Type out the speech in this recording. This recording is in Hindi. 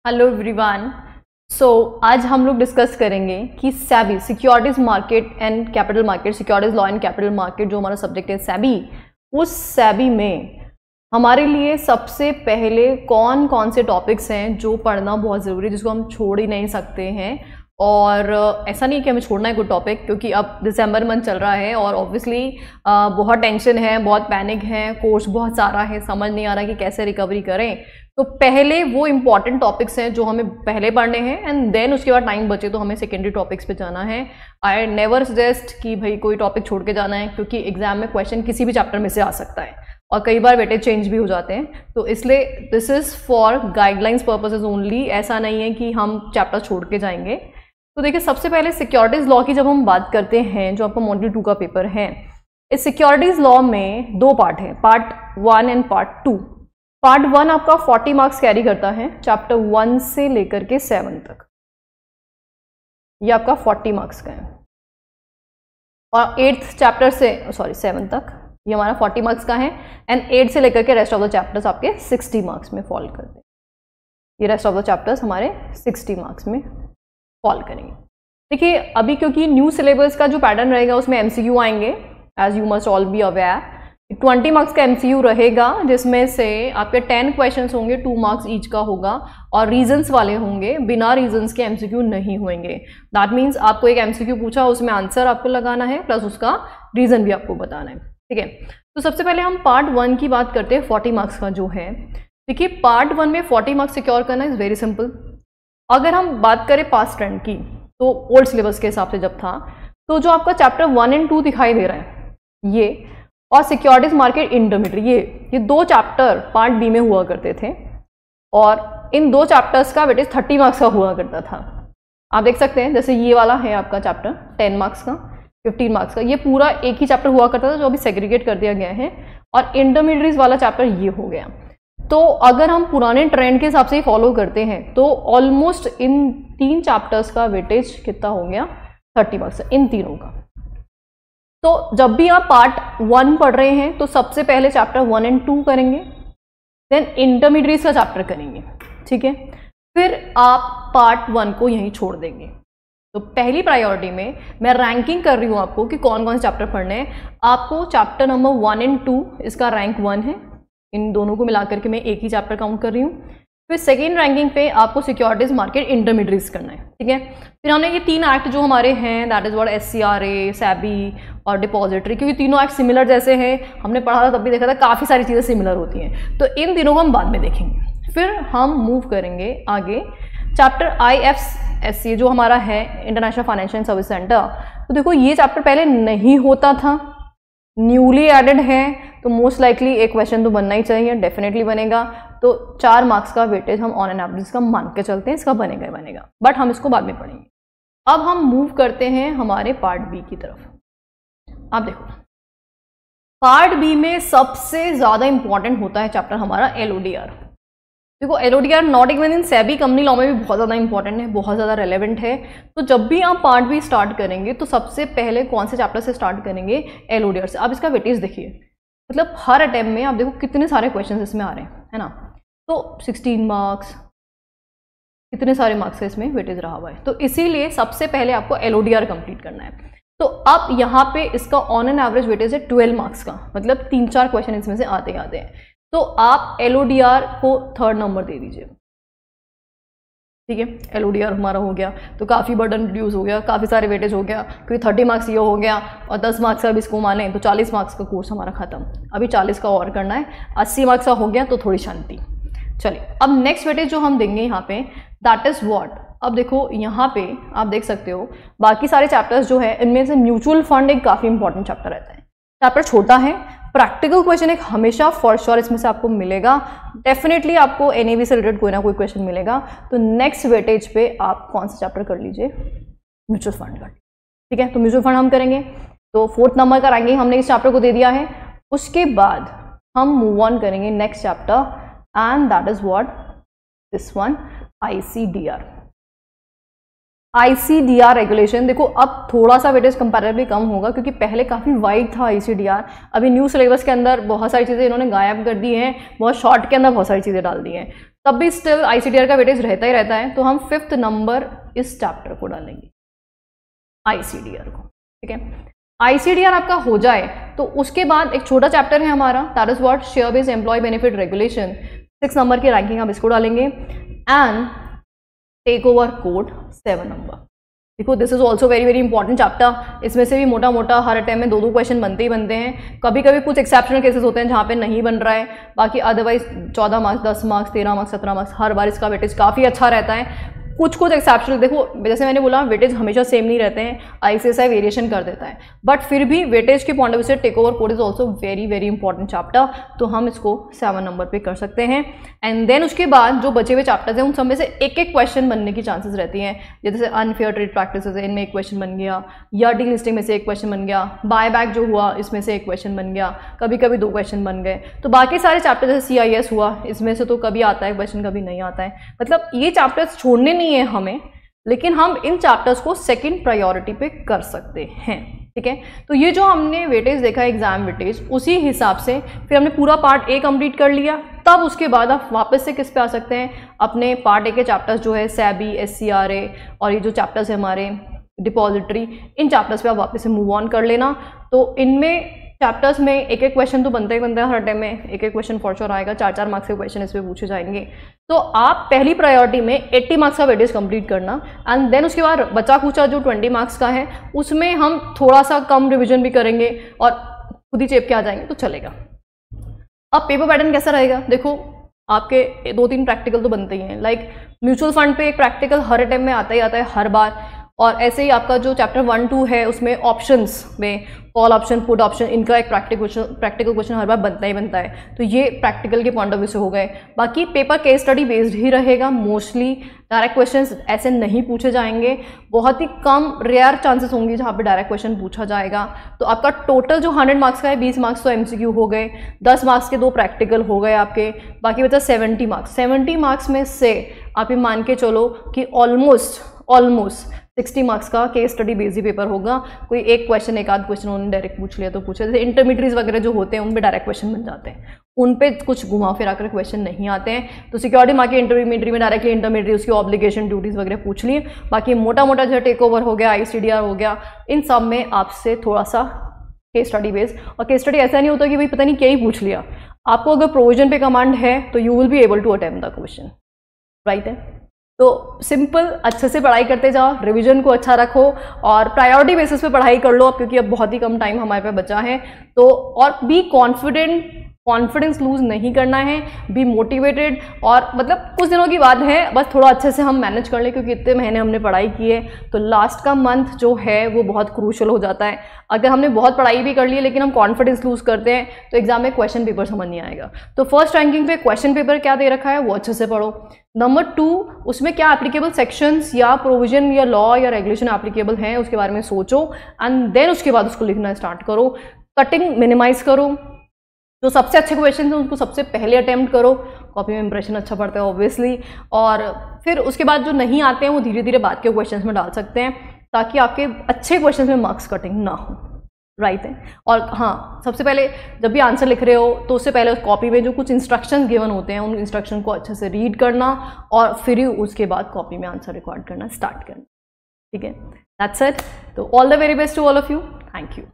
Hello everyone. आज हम लोग डिस्कस करेंगे कि SEBI securities market and capital market, securities law and capital market जो हमारा सब्जेक्ट है SEBI, उस SEBI में हमारे लिए सबसे पहले कौन कौन से टॉपिक्स हैं जो पढ़ना बहुत ज़रूरी है, जिसको हम छोड़ ही नहीं सकते हैं। और ऐसा नहीं कि हमें छोड़ना है कोई टॉपिक, क्योंकि अब दिसंबर मंथ चल रहा है और ऑब्वियसली बहुत टेंशन है, बहुत पैनिक है, कोर्स बहुत सारा है, समझ नहीं आ रहा कि कैसे रिकवरी करें। तो पहले वो इम्पॉर्टेंट टॉपिक्स हैं जो हमें पहले पढ़ने हैं एंड देन उसके बाद टाइम बचे तो हमें सेकेंडरी टॉपिक्स पे जाना है। आई नेवर सजेस्ट कि भाई कोई टॉपिक छोड़ के जाना है, क्योंकि एग्जाम में क्वेश्चन किसी भी चैप्टर में से आ सकता है और कई बार वेटेज चेंज भी हो जाते हैं। तो इसलिए this is for guidelines purposes only, ऐसा नहीं है कि हम चैप्टर छोड़ के जाएंगे। तो देखिए, सबसे पहले सिक्योरिटीज़ लॉ की जब हम बात करते हैं, जो आपका मॉड्यूल 2 का पेपर है, इस सिक्योरिटीज़ लॉ में दो पार्ट हैं, पार्ट 1 एंड पार्ट 2। पार्ट 1 आपका 40 मार्क्स कैरी करता है, चैप्टर 1 से लेकर के 7 तक, ये आपका 40 मार्क्स का है। और 8th चैप्टर से 7 तक ये हमारा 40 मार्क्स का है एंड 8 से लेकर के रेस्ट ऑफ द चैप्टर्स आपके 60 मार्क्स में फॉल करते हैं। ये रेस्ट ऑफ द चैप्टर्स हमारे 60 मार्क्स में फॉल करेंगे। देखिए, अभी क्योंकि न्यू सिलेबस का जो पैटर्न रहेगा उसमें MCQ आएंगे, as you must all be aware. 20 marks का MCQ रहेगा, जिसमें से आपके 10 क्वेश्चंस होंगे, 2 मार्क्स ईच का होगा और रीजंस वाले होंगे, बिना रीजंस के MCQ नहीं होंगे। दैट मीन्स आपको एक MCQ पूछा, उसमें आंसर आपको लगाना है प्लस उसका रीजन भी आपको बताना है। ठीक है, तो सबसे पहले हम पार्ट 1 की बात करते हैं, 40 मार्क्स का जो है। देखिए, पार्ट 1 में 40 मार्क्स सिक्योर करना इज़ वेरी सिंपल। अगर हम बात करें पास्ट ट्रेंड की, तो ओल्ड सिलेबस के हिसाब से जब था, तो जो आपका चैप्टर 1 एंड 2 दिखाई दे रहा है ये, और सिक्योरिटीज मार्केट इंटरमीडिएट, ये दो चैप्टर पार्ट बी में हुआ करते थे और इन दो चैप्टर्स का वेटेज 30 मार्क्स का हुआ करता था। आप देख सकते हैं, जैसे ये वाला है आपका चैप्टर 10 मार्क्स का, 15 मार्क्स का, ये पूरा एक ही चैप्टर हुआ करता था जो अभी सेग्रीगेट कर दिया गया है, और इंटरमीडिएट वाला चैप्टर ये हो गया। तो अगर हम पुराने ट्रेंड के हिसाब से ही फॉलो करते हैं तो ऑलमोस्ट इन 3 चैप्टर्स का वेटेज कितना हो गया, 30 मार्क्स, इन तीनों का। तो जब भी आप पार्ट 1 पढ़ रहे हैं तो सबसे पहले चैप्टर 1 एंड 2 करेंगे, देन इंटरमीडिएट का चैप्टर करेंगे। ठीक है, फिर आप पार्ट 1 को यहीं छोड़ देंगे। तो पहली प्रायोरिटी में मैं रैंकिंग कर रही हूँ आपको कि कौन कौन से चैप्टर पढ़ने हैं। आपको चैप्टर नंबर 1 एंड 2 इसका रैंक 1 है, इन दोनों को मिलाकर के मैं एक ही चैप्टर काउंट कर रही हूँ। फिर सेकेंड रैंकिंग पे आपको सिक्योरिटीज मार्केट इंटरमीडिएट करना है। ठीक है, फिर हमने ये 3 एक्ट जो हमारे हैं, that is what SCRA, SEBI और डिपॉजिटरी, क्योंकि तीनों एक्ट सिमिलर जैसे हैं, हमने पढ़ा था तब भी देखा था काफ़ी सारी चीज़ें सिमिलर होती हैं, तो इन तीनों को हम बाद में देखेंगे। फिर हम मूव करेंगे आगे चैप्टर IFSC जो हमारा है, इंटरनेशनल फाइनेंशियल सर्विस सेंटर। तो देखो, ये चैप्टर पहले नहीं होता था, न्यूली एडेड है, तो मोस्ट लाइकली एक क्वेश्चन तो बनना ही चाहिए, डेफिनेटली बनेगा। तो 4 मार्क्स का वेटेज हम ऑन एन एवरेज का मान के चलते हैं, इसका बनेगा ही बनेगा, बट हम इसको बाद में पढ़ेंगे। अब हम मूव करते हैं हमारे पार्ट बी की तरफ। आप देखो, पार्ट बी में सबसे ज़्यादा इंपॉर्टेंट होता है चैप्टर हमारा LODR। देखो, LODR not even in SEBI company law में भी बहुत ज़्यादा इंपॉर्टेंट है, बहुत ज़्यादा रेलेवेंट है। तो जब भी आप पार्ट बी स्टार्ट करेंगे तो सबसे पहले कौन से चैप्टर से स्टार्ट करेंगे, LODR से। आप इसका वेटेज देखिए, मतलब हर अटेम्प्ट में आप देखो कितने सारे क्वेश्चन इसमें आ रहे हैं, है ना। तो 16 मार्क्स, कितने सारे मार्क्स है इसमें वेटेज रहा हुआ है। तो इसीलिए सबसे पहले आपको LODR कंप्लीट करना है। तो अब यहाँ पे इसका ऑन एन एवरेज वेटेज है 12 मार्क्स का, मतलब 3-4 क्वेश्चन इसमें से आते हैं। तो आप LODR को 3rd नंबर दे दीजिए। ठीक है, LODR हमारा हो गया तो काफ़ी बर्डन रिड्यूस हो गया, काफ़ी सारे वेटेज हो गया, क्योंकि 30 मार्क्स ये हो गया और 10 मार्क्स का भी इसको माने तो 40 मार्क्स का कोर्स हमारा खत्म। अभी 40 का और करना है, 80 मार्क्स का हो गया तो थोड़ी शांति। चलिए, अब नेक्स्ट वेटेज जो हम देंगे यहाँ पे, दैट इज़ व्हाट। अब देखो, यहाँ पे आप देख सकते हो बाकी सारे चैप्टर्स जो है, इनमें से म्यूचुअल फंड एक काफ़ी इंपॉर्टेंट चैप्टर रहता है। चैप्टर छोटा है, प्रैक्टिकल क्वेश्चन एक हमेशा फॉर श्योर इसमें से आपको मिलेगा, डेफिनेटली आपको NAV से रिलेटेड कोई ना कोई क्वेश्चन मिलेगा। तो नेक्स्ट वेटेज पे आप कौन सा चैप्टर कर लीजिए, म्यूचुअल फंड का। ठीक है, तो म्यूचुअल फंड हम करेंगे, तो 4th नंबर का रैंकिंग हमने इस चैप्टर को दे दिया है। उसके बाद हम मूव ऑन करेंगे next chapter, and that is what, this one, ICDR regulation. देखो, अब थोड़ा सा वेटेज कंपैरेटिवली कम होगा, क्योंकि पहले काफ़ी वाइड था ICDR। अभी न्यू सिलेबस के अंदर बहुत सारी चीज़ें इन्होंने गायब कर दी हैं, बहुत शॉर्ट के अंदर बहुत सारी चीज़ें डाल दी हैं। तब भी स्टिल ICDR का वेटेज रहता ही रहता है, तो हम 5th नंबर इस चैप्टर को डालेंगे, ICDR को, ठीक है। ICDR आपका हो जाए तो उसके बाद एक छोटा चैप्टर है हमारा, that is what, share based employ benefit regulation, 6 number की रैंकिंग आप इसको डालेंगे, and take over code 7 number. देखो this is also very very important chapter, इसमें से भी मोटा मोटा हर टाइम में 2-2 क्वेश्चन बनते ही बनते हैं। कभी कभी कुछ एक्सेप्शनल केसेस होते हैं जहाँ पे नहीं बन रहा है, बाकी otherwise 14 marks, 10 marks, 13 marks, 17 marks, हर बार इसका वेटेज काफ़ी अच्छा रहता है। कुछ एक्सेप्शनल, देखो जैसे मैंने बोला वेटेज हमेशा सेम नहीं रहते हैं, ICSI वेरिएशन कर देता है, बट फिर भी वेटेज के पॉइंट ऑफ व्यू से take over code is also very very important chapter, तो हम इसको 7 नंबर पे कर सकते हैं। एंड देन उसके बाद जो बचे हुए चैप्टर्स हैं उन सब में से एक क्वेश्चन बनने की चांसेस रहती हैं, जैसे अनफेयर ट्रेड प्रैक्टिसेस है, इनमें एक क्वेश्चन बन गया, या डी लिस्टिंग में से एक क्वेश्चन बन गया, बाय बैक जो हुआ इसमें से एक क्वेश्चन बन गया, कभी कभी 2 क्वेश्चन बन गए। तो बाकी सारे चैप्टर जैसे CIS हुआ, इसमें से तो कभी आता है क्वेश्चन, कभी नहीं आता है। मतलब ये चैप्टर्स छोड़ने नहीं है हमें, लेकिन हम इन चैप्टर्स को सेकंड प्रायोरिटी पे कर सकते हैं, ठीक है। तो ये जो हमने वेटेज देखा एग्जाम वेटेज, उसी हिसाब से फिर हमने पूरा पार्ट A कंप्लीट कर लिया, तब उसके बाद आप वापस से किस पे आ सकते हैं, अपने पार्ट A के चैप्टर्स जो है SEBI, SCRA और ये जो चैप्टर्स है हमारे डिपॉजिटरी, इन चैप्टर्स पे आप वापस से मूव ऑन कर लेना। तो इनमें चैप्टर्स में एक क्वेश्चन तो बनता ही बनता है, हर टाइम में एक क्वेश्चन फॉर श्योर आएगा, 4-4 मार्क्स के क्वेश्चन इसमें पूछे जाएंगे। तो आप पहली प्रायोरिटी में 80 मार्क्स का वेटेज कंप्लीट करना, एंड देन उसके बाद बचा कुचा जो 20 मार्क्स का है उसमें हम थोड़ा सा कम रिविजन भी करेंगे और खुद ही चेप के आ जाएंगे तो चलेगा। अब पेपर पैटर्न कैसा रहेगा, देखो आपके 2-3 प्रैक्टिकल तो बनते ही हैं, लाइक म्यूचुअल फंड पे एक प्रैक्टिकल हर टाइम में आता ही आता है हर बार, और ऐसे ही आपका जो चैप्टर 1-2 है उसमें ऑप्शंस में कॉल ऑप्शन, पुट ऑप्शन, इनका एक प्रैक्टिकल क्वेश्चन हर बार बनता ही बनता है। तो ये प्रैक्टिकल के पॉइंट ऑफ व्यू से हो गए। बाकी पेपर केस स्टडी बेस्ड ही रहेगा मोस्टली, डायरेक्ट क्वेश्चंस ऐसे नहीं पूछे जाएंगे, बहुत ही कम रेयर चांसेस होंगे जहाँ पे डायरेक्ट क्वेश्चन पूछा जाएगा। तो आपका टोटल जो 100 मार्क्स का है, 20 मार्क्स तो MCQ हो गए, 10 मार्क्स के 2 प्रैक्टिकल हो गए आपके, बाकी बचा 70 मार्क्स। 70 मार्क्स में से आप ये मान के चलो कि ऑलमोस्ट 60 मार्क्स का केस स्टडी बेस्ड पेपर होगा। कोई एक क्वेश्चन, एक आध क्वेश्चन उन्होंने डायरेक्ट पूछ लिया तो पूछे, जैसे इंटरमीडिएट्स वगैरह जो होते हैं उन पे डायरेक्ट क्वेश्चन बन जाते हैं, उन पे कुछ घुमा फिरा कर क्वेश्चन नहीं आते हैं। तो सिक्योरिटी मार्केट इंटरमीडिएट में डायरेक्टली इंटरमीडिएट उसकी ऑब्लिगेशन ड्यूटीज वगैरह पूछ लिए, बाकी मोटा मोटा जो टेक ओवर हो गया, ICDR हो गया, इन सब में आपसे थोड़ा सा केस स्टडी बेस्ड। और केस स्टडी ऐसा नहीं होता कि भाई पता नहीं क्या ही पूछ लिया, आपको अगर प्रोविजन पे कमांड है तो you will be able to attempt the question, right है। तो सिंपल अच्छे से पढ़ाई करते जाओ, रिवीजन को अच्छा रखो और प्रायोरिटी बेसिस पे पढ़ाई कर लो अब, क्योंकि अब बहुत ही कम टाइम हमारे पे बचा है। तो और बी कॉन्फिडेंस लूज नहीं करना है, बी मोटिवेटेड, और मतलब कुछ दिनों की बात है, बस थोड़ा अच्छे से हम मैनेज कर लें, क्योंकि इतने महीने हमने पढ़ाई की है। तो लास्ट का मंथ जो है वो बहुत क्रूशल हो जाता है। अगर हमने बहुत पढ़ाई भी कर ली लेकिन हम कॉन्फिडेंस लूज करते हैं तो एग्जाम में क्वेश्चन पेपर समझ नहीं आएगा। तो फर्स्ट रैंकिंग पे क्वेश्चन पेपर क्या दे रखा है वो अच्छे से पढ़ो। नंबर 2, उसमें क्या एप्लीकेबल सेक्शंस या प्रोविजन या लॉ या रेगुलेशन एप्लीकेबल हैं उसके बारे में सोचो, एंड देन उसके बाद उसको लिखना स्टार्ट करो। कटिंग मिनिमाइज करो, जो सबसे अच्छे क्वेश्चन हैं उनको सबसे पहले अटेम्प्ट करो, कॉपी में इंप्रेशन अच्छा पड़ता है ऑब्वियसली, और फिर उसके बाद जो नहीं आते हैं वो धीरे धीरे बाद के क्वेश्चंस में डाल सकते हैं, ताकि आपके अच्छे क्वेश्चंस में मार्क्स कटिंग ना हो, राइट है। और हाँ, सबसे पहले जब भी आंसर लिख रहे हो तो उससे पहले कॉपी में जो कुछ इंस्ट्रक्शंस गिवन होते हैं उन इंस्ट्रक्शन को अच्छे से रीड करना, और फिर ही उसके बाद कॉपी में आंसर रिकॉर्ड करना स्टार्ट करना, ठीक है। That's it. तो all the very best to all of you, thank you.